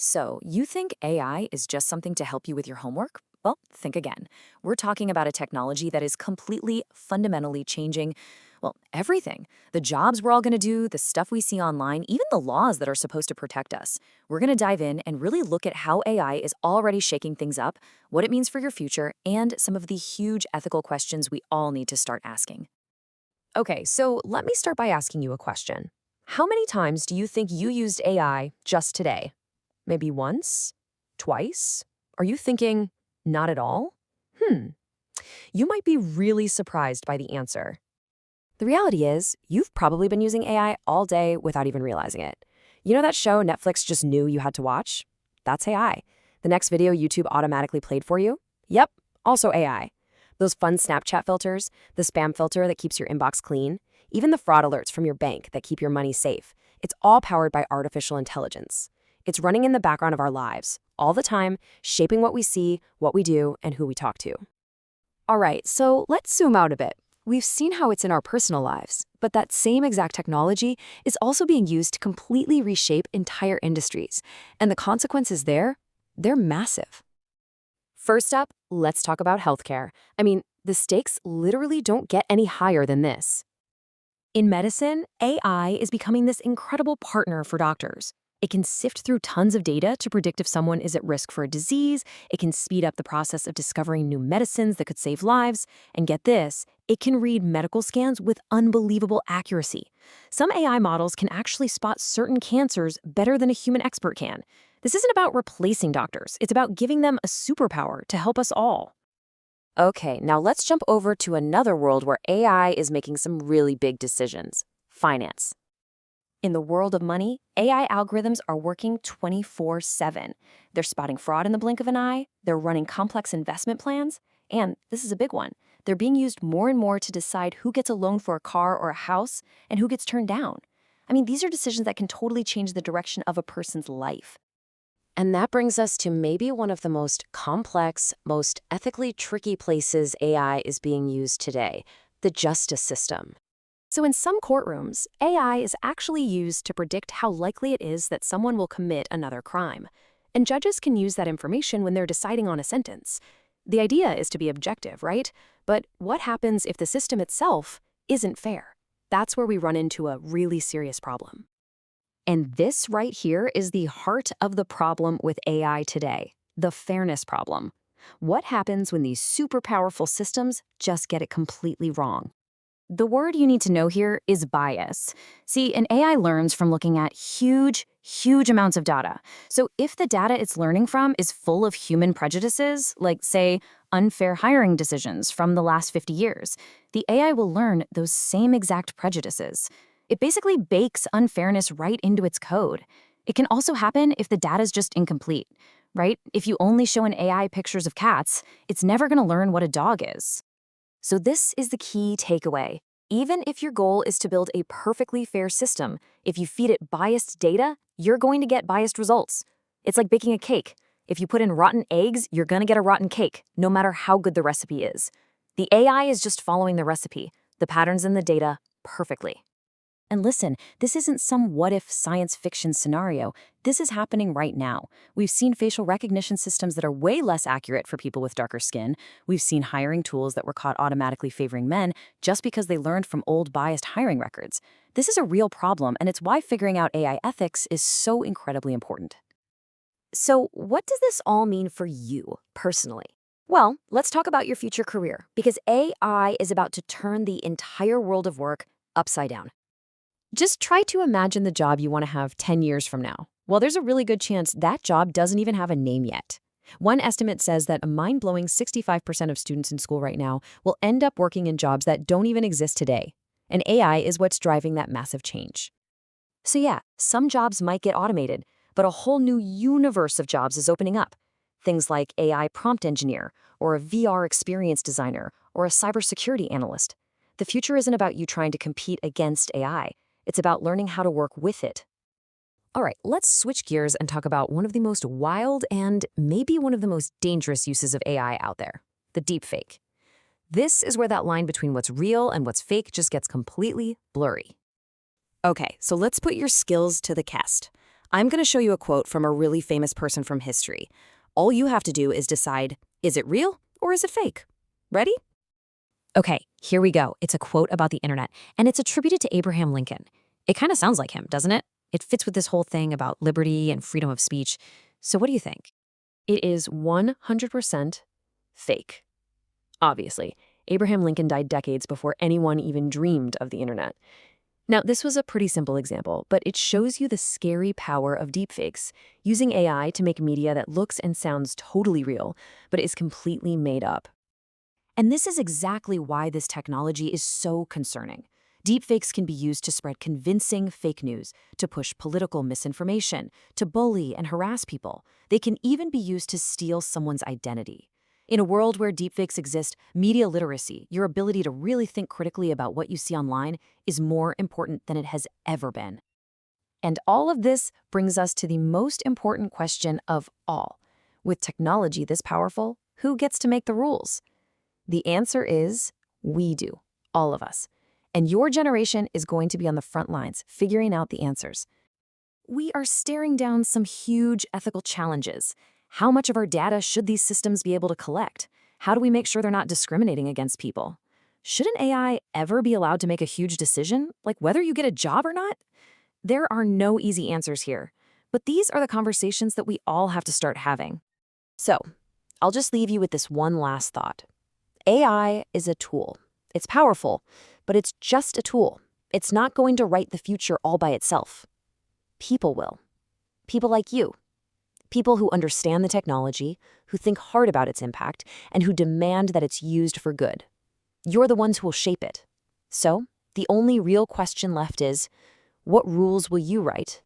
So, you think AI is just something to help you with your homework? Well, think again. We're talking about a technology that is completely, fundamentally changing, well, everything. The jobs we're all going to do, the stuff we see online, even the laws that are supposed to protect us. We're going to dive in and really look at how AI is already shaking things up, what it means for your future, and some of the huge ethical questions we all need to start asking. Okay, so let me start by asking you a question. How many times do you think you used AI just today? Maybe once? Twice? Are you thinking, not at all? Hmm, you might be really surprised by the answer. The reality is, you've probably been using AI all day without even realizing it. You know that show Netflix just knew you had to watch? That's AI. The next video YouTube automatically played for you? Yep, also AI. Those fun Snapchat filters, the spam filter that keeps your inbox clean, even the fraud alerts from your bank that keep your money safe. It's all powered by artificial intelligence. It's running in the background of our lives, all the time, shaping what we see, what we do, and who we talk to. All right, so let's zoom out a bit. We've seen how it's in our personal lives, but that same exact technology is also being used to completely reshape entire industries. And the consequences there, they're massive. First up, let's talk about healthcare. I mean, the stakes literally don't get any higher than this. In medicine, AI is becoming this incredible partner for doctors. It can sift through tons of data to predict if someone is at risk for a disease. It can speed up the process of discovering new medicines that could save lives. And get this, it can read medical scans with unbelievable accuracy. Some AI models can actually spot certain cancers better than a human expert can. This isn't about replacing doctors. It's about giving them a superpower to help us all. Okay, now let's jump over to another world where AI is making some really big decisions: finance. In the world of money, AI algorithms are working 24/7. They're spotting fraud in the blink of an eye, they're running complex investment plans, and this is a big one, they're being used more and more to decide who gets a loan for a car or a house and who gets turned down. I mean, these are decisions that can totally change the direction of a person's life. And that brings us to maybe one of the most complex, most ethically tricky places AI is being used today: the justice system. So in some courtrooms, AI is actually used to predict how likely it is that someone will commit another crime. And judges can use that information when they're deciding on a sentence. The idea is to be objective, right? But what happens if the system itself isn't fair? That's where we run into a really serious problem. And this right here is the heart of the problem with AI today: the fairness problem. What happens when these super powerful systems just get it completely wrong? The word you need to know here is bias. See, an AI learns from looking at huge amounts of data. So if the data it's learning from is full of human prejudices, like, say, unfair hiring decisions from the last 50 years, the AI will learn those same exact prejudices. It basically bakes unfairness right into its code. It can also happen if the data is just incomplete, right? If you only show an AI pictures of cats, it's never going to learn what a dog is. So this is the key takeaway. Even if your goal is to build a perfectly fair system, if you feed it biased data, you're going to get biased results. It's like baking a cake. If you put in rotten eggs, you're going to get a rotten cake, no matter how good the recipe is. The AI is just following the recipe, the patterns in the data, perfectly. And listen, this isn't some what-if science fiction scenario. This is happening right now. We've seen facial recognition systems that are way less accurate for people with darker skin. We've seen hiring tools that were caught automatically favoring men just because they learned from old biased hiring records. This is a real problem, and it's why figuring out AI ethics is so incredibly important. So, what does this all mean for you, personally? Well, let's talk about your future career, because AI is about to turn the entire world of work upside down. Just try to imagine the job you want to have 10 years from now. Well, there's a really good chance that job doesn't even have a name yet. One estimate says that a mind-blowing 65% of students in school right now will end up working in jobs that don't even exist today. And AI is what's driving that massive change. So yeah, some jobs might get automated, but a whole new universe of jobs is opening up. Things like AI prompt engineer, or a VR experience designer, or a cybersecurity analyst. The future isn't about you trying to compete against AI. It's about learning how to work with it. All right, let's switch gears and talk about one of the most wild and maybe one of the most dangerous uses of AI out there: the deepfake. This is where that line between what's real and what's fake just gets completely blurry. Okay, so let's put your skills to the test. I'm going to show you a quote from a really famous person from history. All you have to do is decide, is it real or is it fake? Ready? Okay, here we go. It's a quote about the internet, and it's attributed to Abraham Lincoln. It kind of sounds like him, doesn't it? It fits with this whole thing about liberty and freedom of speech. So what do you think? It is 100% fake. Obviously, Abraham Lincoln died decades before anyone even dreamed of the internet. Now, this was a pretty simple example, but it shows you the scary power of deepfakes, using AI to make media that looks and sounds totally real, but is completely made up. And this is exactly why this technology is so concerning. Deepfakes can be used to spread convincing fake news, to push political misinformation, to bully and harass people. They can even be used to steal someone's identity. In a world where deepfakes exist, media literacy, your ability to really think critically about what you see online, is more important than it has ever been. And all of this brings us to the most important question of all. With technology this powerful, who gets to make the rules? The answer is we do, all of us. And your generation is going to be on the front lines, figuring out the answers. We are staring down some huge ethical challenges. How much of our data should these systems be able to collect? How do we make sure they're not discriminating against people? Should an AI ever be allowed to make a huge decision, like whether you get a job or not? There are no easy answers here, but these are the conversations that we all have to start having. So, I'll just leave you with this one last thought. AI is a tool. It's powerful, but it's just a tool. It's not going to write the future all by itself. People will. People like you. People who understand the technology, who think hard about its impact, and who demand that it's used for good. You're the ones who will shape it. So, the only real question left is, what rules will you write